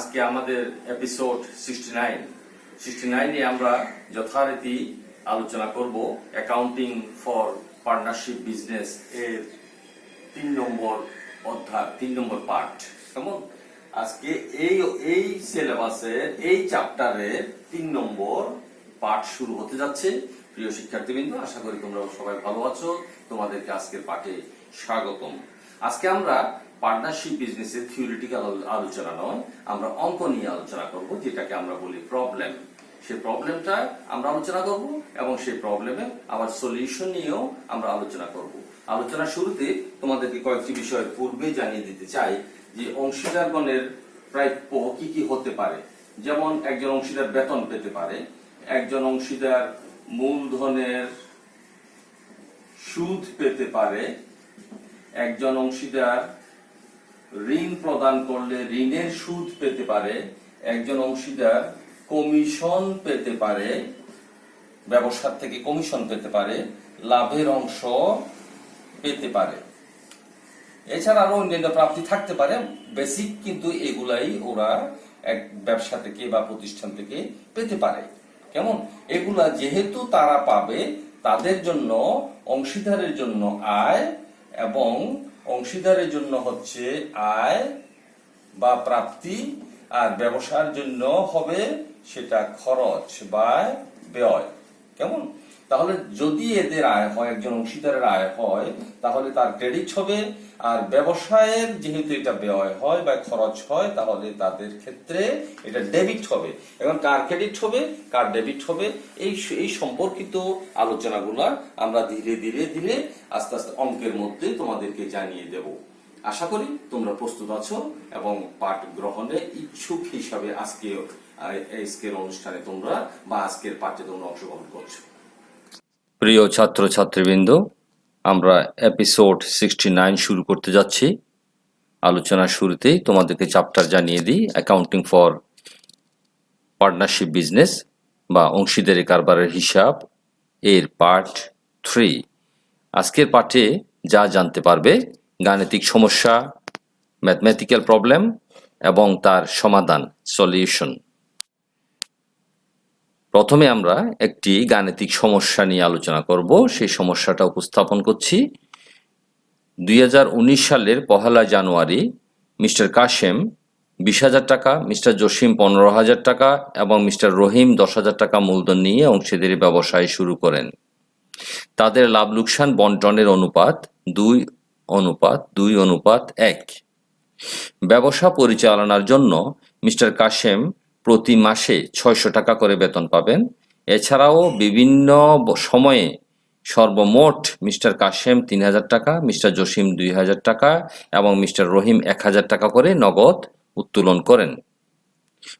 আজকে আমাদের এপিসোড 69 এ আমরা যথারীতি আলোচনা করব অ্যাকাউন্টিং ফর পার্টনারশিপ বিজনেস এর 3 নম্বর অধ্যায় 3 নম্বর পার্ট। কেমন? আজকে এই সিলেবাসের এই চ্যাপ্টারের 3 নম্বর পার্ট শুরু হতে যাচ্ছে। প্রিয় শিক্ষার্থীবৃন্দ, আশা করি তোমরা সবাই ভালো আছো। তোমাদেরকে আজকের পাঠে স্বাগতম। আজকে আমরা পার্টনারশিপ বিজনেসের থিওরিটিক্যাল আলোচনা নয়, আমরা অঙ্ক নিয়ে আলোচনা করব, যেটাকে আমরা বলি প্রবলেম। সেই প্রবলেমটা আমরা আলোচনা করব এবং সেই প্রবলেমে আবার সলিউশন নিয়েও আমরা আলোচনা করব। আলোচনার শুরুতে তোমাদেরকে কয়েকটি বিষয় পূর্বে জানিয়ে দিতে চাই যে অংশীদারগণের প্রাপ্য কি কি হতে পারে। যেমন একজন অংশীদার বেতন পেতে পারে, একজন অংশীদার মূলধনের সুদ পেতে পারে, একজন অংশীদার ঋণ প্রদান করলে ঋণের সুদ পেতে পারে, একজন অংশীদার কমিশন পেতে পারে, ব্যবসার থেকে কমিশন পেতে পারে, লাভের অংশ পেতে পারে। এছাড়া আরো অন্যান্য প্রাপ্তি থাকতে পারে, বেসিক কিন্তু এগুলাই ওরা এক ব্যবসা থেকে বা প্রতিষ্ঠান থেকে পেতে পারে। কেমন? এগুলা যেহেতু তারা পাবে, তাদের জন্য অংশীদারের জন্য আয় এবং অংশীদারের জন্য হচ্ছে আয় বা প্রাপ্তি, আর ব্যবসার জন্য হবে সেটা খরচ বা ব্যয়। কেমন? তাহলে যদি এদের আয় হয়, একজন অংশীদারের আয় হয়, তাহলে তার ক্রেডিট হবে, আর ব্যবসায়ের যেহেতু এটা ব্যয় হয় বা খরচ হয়, তাহলে তাদের ক্ষেত্রে এটা ডেবিট হবে। এবং কার ক্রেডিট হবে কার ডেবিট হবে, এই সম্পর্কিত আলোচনাগুলো আমরা ধীরে ধীরে আস্তে আস্তে অঙ্কের মধ্যে তোমাদেরকে জানিয়ে দেব। আশা করি তোমরা প্রস্তুত আছো এবং পাঠ গ্রহণে ইচ্ছুক হিসাবে আজকের অনুষ্ঠানে তোমরা বা আজকের পাঠে তোমরা অংশগ্রহণ করছো। প্রিয় ছাত্র ছাত্রীবৃন্দ, আমরা এপিসোড 69 শুরু করতে যাচ্ছি। আলোচনার শুরুতেই তোমাদেরকে চ্যাপ্টার জানিয়ে দিই, অ্যাকাউন্টিং ফর পার্টনারশিপ বিজনেস বা অংশীদারি কারবারের হিসাব এর পার্ট 3। আজকের পাঠে যা জানতে পারবে: গাণিতিক সমস্যা, ম্যাথমেটিক্যাল প্রবলেম এবং তার সমাধান, সলিউশন। প্রথমে আমরা একটি গাণিতিক সমস্যা নিয়ে আলোচনা করব। সেই সমস্যাটা উপস্থাপন করছি। 2019 সালের 1 জানুয়ারি মিস্টার কাশেম 20,000 টাকা, মিস্টার জসিম 15,000 টাকা এবং মিস্টার রহিম 10,000 টাকা মূলধন নিয়ে অংশীদারি ব্যবসায় শুরু করেন। তাদের লাভ লোকসান বন্টনের অনুপাত 2:1। ব্যবসা পরিচালনার জন্য মিস্টার কাশেম প্রতি মাসে 600 টাকা করে বেতন পাবেন। এছাড়াও বিভিন্ন সময়ে সর্বমোট মিস্টার কাশেম 3,000 টাকা, মিস্টার জসিম 2,000 টাকা এবং মিস্টার রহিম 1,000 টাকা করে নগদ উত্তোলন করেন।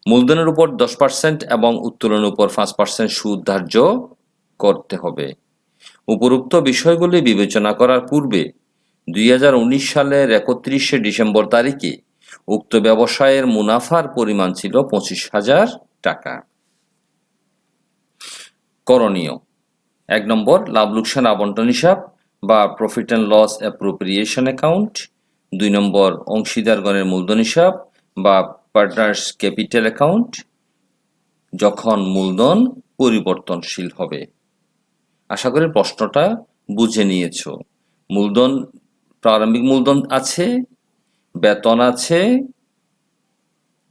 মূলধনের উপর 10% এবং উত্তোলনের উপর 5% সুদ ধার্য করতে হবে। উপরোক্ত বিষয়গুলি বিবেচনা করার পূর্বে 2019 সালের 31শে ডিসেম্বর তারিখে উক্ত ব্যবসায়ের মুনাফার পরিমাণ ছিল 25,000 টাকা। করণীয়: 1 নম্বর, লাভ লোকসান আবন্টন হিসাব বা profit and loss appropriation account. 2 number, অংশীদারগণের মূলধন হিসাব বা পার্টনার্স ক্যাপিটাল অ্যাকাউন্ট, যখন মূলধন পরিবর্তনশীল হবে। আশা করি প্রশ্নটা বুঝে নিয়েছ। মূলধন, প্রারম্ভিক মূলধন আছে, বেতন আছে,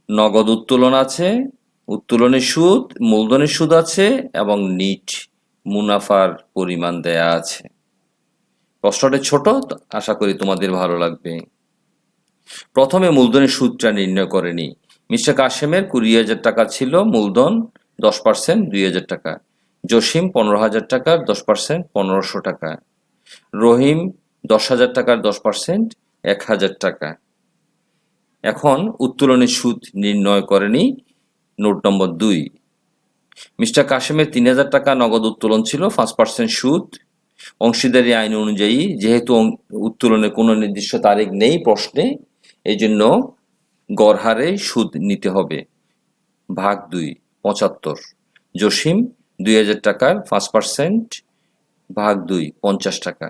নগদ উত্তোলন আছে, উত্তোলনের সুদ, মূলধনের সুদ আছে এবং নিট মুনাফার পরিমাণ দেয়া আছে। প্রশ্নটা ছোট, আশা করি তোমাদের ভালো লাগবে। প্রথমে মূলধনের সুদটা নির্ণয় করে নি। মিস্টার কাশেমের 20,000 টাকা ছিল মূলধন, 10% 2,000 টাকা। জসিম 15,000 টাকার 10% 1,500 টাকা। রহিম 10,000 টাকার 10% 1,000 টাকা। এখন উত্তোলনের সুদ নির্ণয় করেনি। নোট নম্বর 2, মিস্টার কাশেমের 3,000 টাকা নগদ উত্তোলন ছিল, 5% সুদ। অংশীদারি আইন অনুযায়ী যেহেতু উত্তোলনের কোনো নির্দিষ্ট তারিখ নেই প্রশ্নে, এই জন্য গড় হারে সুদ নিতে হবে। ভাগ 2, 75। জসিম 2,000 টাকার 5% ভাগ 2, 50 টাকা।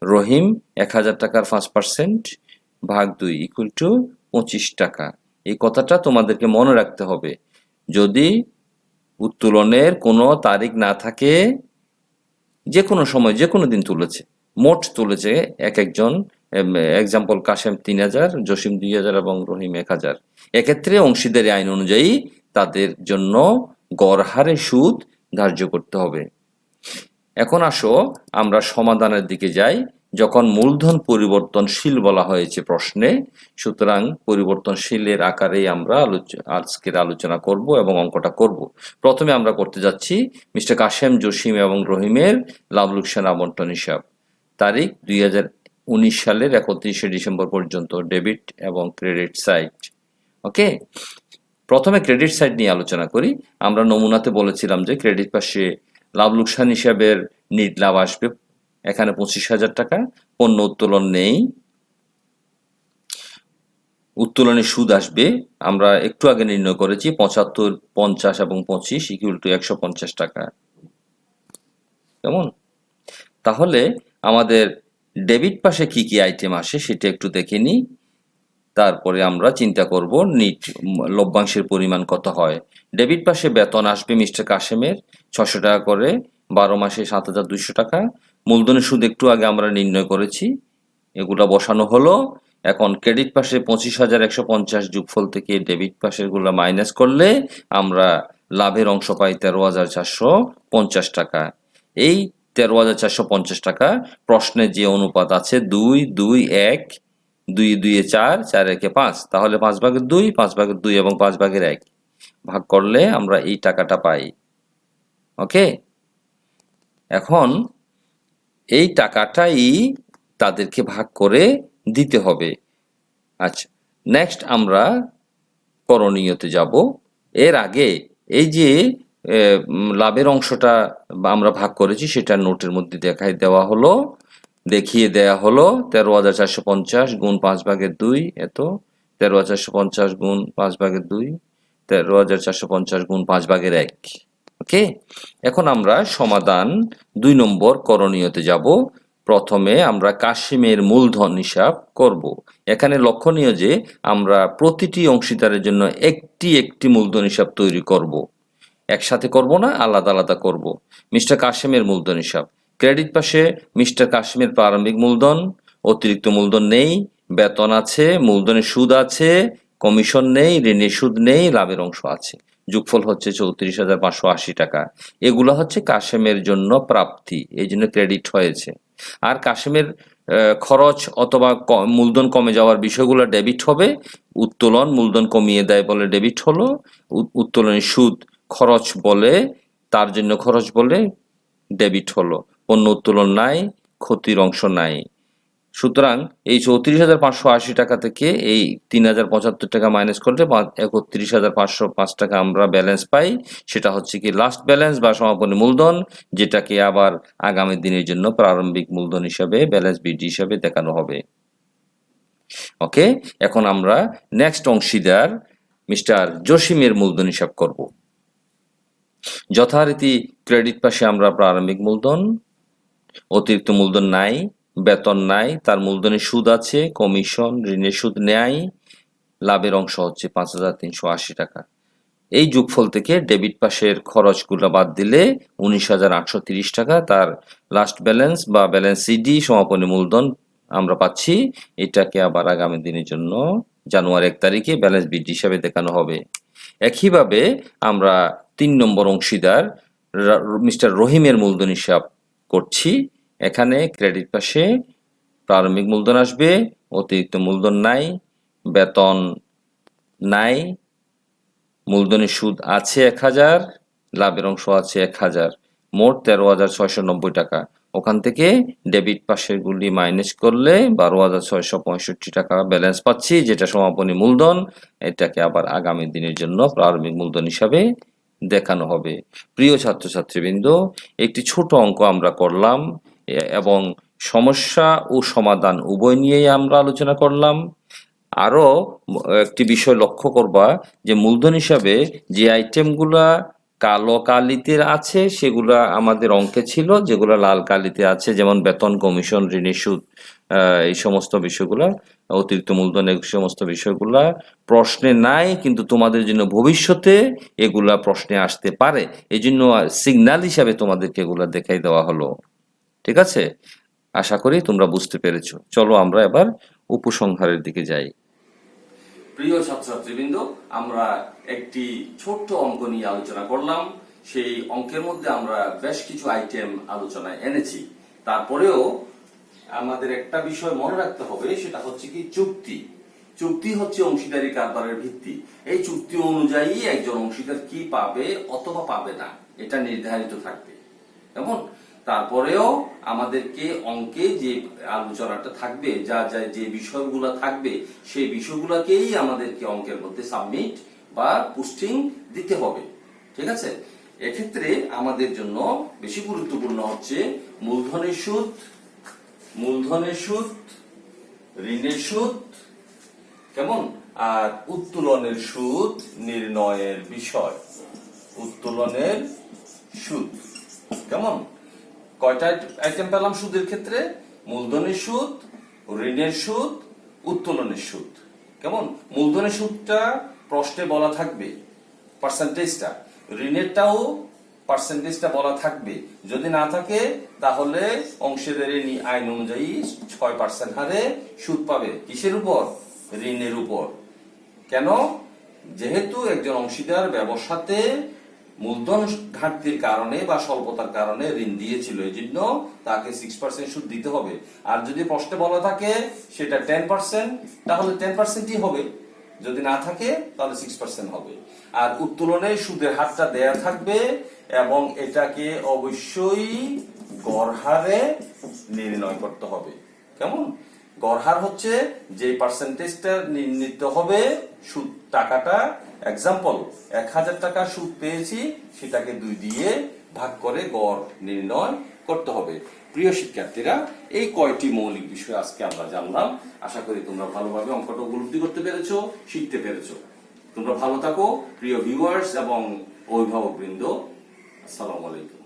রহিম 1,000 টাকার 5% ভাগ 2 = 25 টাকা। এই কথাটা তোমাদেরকে মনে রাখতে হবে। যদি উত্তোলনের কোনো তারিখ না থাকে, যে কোনো সময় যে কোনো দিন তুলেছে, মোট তুলেছে এক একজন, এক্সাম্পল কাশেম ৩,০০০, জসিম ২,০০০ এবং রহিম ১,০০০, এক্ষেত্রে অংশীদারি আইন অনুযায়ী তাদের জন্য গড় হারে সুদ ধার্য করতে হবে। এখন আসো আমরা সমাধানের দিকে যাই। যখন মূলধন পরিবর্তনশীল বলা হয়েছে প্রশ্নে, সুতরাং পরিবর্তনশীলের আকারেই আমরা আজকের আলোচনা করব এবং অঙ্কটা করব। প্রথমে আমরা করতে যাচ্ছি মিস্টার কাশেম, জসিম এবং রহিমের লাভ লোকসান আবন্টন হিসাব। তারিখ 2019 সালের 31শে ডিসেম্বর পর্যন্ত, ডেবিট এবং ক্রেডিট সাইড। ওকে, প্রথমে ক্রেডিট সাইড নিয়ে আলোচনা করি। আমরা নমুনাতে বলেছিলাম যে ক্রেডিট পাশে লাভ লোকসান হিসাবের নিট লাভ আসবে এখানে 25,000 টাকা। পণ্য উত্তোলন নেই, উত্তোলনের সুদ আসবে আমরা একটু আগে নির্ণয় করেছি 75, 50 এবং 25 ইকুয়াল টু 150 টাকা। কেমন? তাহলে আমাদের ডেবিট পাশে কি কি আইটেম আসে সেটা একটু দেখে নিই, তারপরে আমরা চিন্তা করব নিট লভ্যাংশের পরিমাণ কত হয়। ডেবিট পাশে বেতন আসবে মিস্টার কাশেমের 600 টাকা করে, 12 মাসে 7,200 টাকা। মূলধনের সুদ একটু আগে আমরা নির্ণয় করেছি, এগুলা বসানো হলো। এখন ক্রেডিট পাশে 25,150 যোগফল থেকে ডেবিট পাশের গুলা মাইনাস করলে আমরা লাভের অংশ পাই 13,450 টাকা। এই 13,450 টাকা প্রশ্নে যে অনুপাত আছে 2, 2, 1, 2, 2 4, 4 1 5, তাহলে 5/2, 5/2 এবং 5/1 ভাগ করলে আমরা এই টাকাটা পাই। ওকে, এখন এই টাকাটাই তাদেরকে ভাগ করে দিতে হবে। আচ্ছা, নেক্সট আমরা করণীয়তে যাব। এর আগে এই যে লাভের অংশটা আমরা ভাগ করেছি সেটা নোটের মধ্যে দেখিয়ে দেওয়া হলো 13,450 গুণ 5/2 এত, 13,450 গুণ 5/2, 13,450 গুণ 5/1। ওকে, এখন আমরা সমাধান 2 নম্বর করণীয়তে যাব। প্রথমে আমরা কাশেমের মূলধন হিসাব করব। এখানে লক্ষণীয় যে আমরা প্রতিটি অংশীদারের জন্য একটি একটি মূলধন হিসাব তৈরি করব, একসাথে করব না, আলাদা আলাদা করব। মিস্টার কাশেমের মূলধন হিসাব। ক্রেডিট পাশে মিস্টার কাশেমের প্রারম্ভিক মূলধন, অতিরিক্ত মূলধন নেই, বেতন আছে, মূলধনের সুদ আছে, কমিশন নেই, ঋণের সুদ নেই, লাভের অংশ আছে। যোগফল হচ্ছে 34,580 টাকা। এগুলো হচ্ছে কাশেমের জন্য প্রাপ্তি, এই জন্য ক্রেডিট হয়েছে। আর কাশেমের খরচ অথবা মূলধন কমে যাওয়ার বিষয়গুলো ডেবিট হবে। উত্তোলন মূলধন কমিয়ে দেয় বলে ডেবিট হলো, উত্তোলনের সুদ খরচ বলে, তার জন্য খরচ বলে ডেবিট হলো। পণ্য উত্তোলন নাই, ক্ষতির অংশ নাই। সুতরাং এই 34,580 টাকা থেকে এই 3,075 টাকা মাইনাস করলে 31,505 টাকা আমরা ব্যালেন্স পাই। সেটা হচ্ছে কি লাস্ট ব্যালেন্স বা সমাপনী মূলধন, যেটাকে আবার আগামী দিনের জন্য প্রারম্ভিক মূলধন হিসাবে ব্যালেন্স বিডি হিসাবে দেখানো হবে। ওকে, এখন আমরা নেক্সট অংশীদার মিস্টার জসিমের মূলধন হিসাব করব। যথারীতি ক্রেডিট পাশে আমরা প্রারম্ভিক মূলধন, অতিরিক্ত মূলধন নাই, বেতন নাই, তার মূলধনের সুদ আছে, কমিশন, ঋণের সুদ নেই, লাভের অংশ হচ্ছে 5,380 টাকা। এই যোগফল থেকে ডেবিট পাশের খরচগুলো বাদ দিলে 19,830 টাকা তার লাস্ট ব্যালেন্স বা ব্যালেন্স সিডি সমাপনী মূলধন আমরা পাচ্ছি। এটাকে আবার আগামী দিনের জন্য জানুয়ারি 1 তারিখে ব্যালেন্স বিডি হিসাবে দেখানো হবে। একইভাবে আমরা 3 নম্বর অংশীদার মিস্টার রহিমের মূলধন হিসাব করছি। এখানে ক্রেডিট পাশে প্রারম্ভিক মূলধন আসবে, অতিরিক্ত মূলধন নাই, বেতন নাই, মূলধনের সুদ আছে 1,000, লাভের অংশ আছে 1,000, মোট 13,690 টাকা। ওখান থেকে ডেবিট পাশের গুলি মাইনাস করলে 12,665 টাকা ব্যালেন্স পাচ্ছি, যেটা সমাপনী মূলধন। এটাকে আবার আগামী দিনের জন্য প্রারম্ভিক মূলধন হিসাবে দেখানো হবে। প্রিয় ছাত্রছাত্রীবৃন্দ, একটি ছোট অঙ্ক আমরা করলাম এবং সমস্যা ও সমাধান উভয় নিয়েই আমরা আলোচনা করলাম। আরো একটি বিষয় লক্ষ্য করবা যে মূলধন হিসাবে যে আইটেমগুলা কালো কালিতে আছে সেগুলা আমাদের অঙ্কে ছিল, যেগুলা লাল কালিতে আছে যেমন বেতন, কমিশন, ঋণের সুদ, এই সমস্ত বিষয়গুলা অতিরিক্ত মূলধন এই সমস্ত বিষয়গুলা প্রশ্নে নাই, কিন্তু তোমাদের জন্য ভবিষ্যতে এগুলা প্রশ্নে আসতে পারে, এই জন্য সিগন্যাল হিসাবে তোমাদেরকে এগুলা দেখাই দেওয়া হলো। ঠিক আছে, আশা করি তোমরা বুঝতে পেরেছো। চলো আমরা এবার উপসংহারের দিকে যাই। প্রিয় ছাত্রছাত্রীবৃন্দ, আমরা একটি ছোট্ট অঙ্ক নিয়ে আলোচনা করলাম। সেই অঙ্কের মধ্যে আমরা বেশ কিছু আইটেম আলোচনায় এনেছি। তারপরেও আমাদের একটা বিষয় মনে রাখতে হবে, সেটা হচ্ছে কি চুক্তি। চুক্তি হচ্ছে অংশীদারি কারবারের ভিত্তি। এই চুক্তি অনুযায়ী একজন অংশীদার কি পাবে অথবা পাবে না এটা নির্ধারিত থাকবে। কেমন? তারপরেও আমাদেরকে অঙ্কে যে আলোচনাটা থাকবে, যা যা যে বিষয়গুলো থাকবে, সেই বিষয়গুলোকেই আমাদেরকে অঙ্কের মধ্যে সাবমিট বা পোস্টিং দিতে হবে। ঠিক আছে, এক্ষেত্রে আমাদের জন্য বেশি গুরুত্বপূর্ণ হচ্ছে মূলধনের সুদ, ঋণের সুদ, কেমন, আর উত্তোলনের সুদ নির্ণয়ের বিষয়। উত্তোলনের সুদ, কেমন? কয়টা আইটেম পেলাম সুদের ক্ষেত্রে? মূলধনের সুদ, ঋণের সুদ, উত্তোলনের সুদ। কেমন? মূলধনের সুদটা প্রশ্নে বলা থাকবে, পার্সেন্টেজটা। ঋণেরটাও পার্সেন্টেজটা বলা থাকবে। যদি না থাকে তাহলে অংশীদারি আইন অনুযায়ী 6% হারে সুদ পাবে। কিসের উপর? ঋণের উপর। কেন? যেহেতু একজন অংশীদার ব্যবসাতে মূলধন ঘাটতির কারণে বা স্বল্পতার কারণে ঋণ দিয়েছিল, এই জন্য তাকে 6% সুদ দিতে হবে। আর যদি প্রশ্নে বলা থাকে সেটা 10%, তাহলে 10%ই হবে। যদি না থাকে তাহলে 6% হবে। আর উত্তোলনের সুদের হারটা দেয়া থাকবে এবং এটাকে অবশ্যই গড় হারে নির্ণয় করতে হবে। কেমন? গড় হার হচ্ছে যে পার্সেন্টেজটা নির্ণীত হবে সুদ টাকাটা। এক্সাম্পল, 1000 টাকা সুদ পেয়েছি, সেটাকে 2 দিয়ে ভাগ করে গড় নির্ণয় করতে হবে। প্রিয় শিক্ষার্থীরা, এই কয়টি মৌলিক বিষয় আজকে আমরা জানলাম। আশা করি তোমরা ভালোভাবে অঙ্কটা উপলব্ধি করতে পেরেছো, শিখতে পেরেছো। তোমরা ভালো থাকো প্রিয় ভিউয়ার্স এবং অভিভাবকবৃন্দ। আসসালামু আলাইকুম।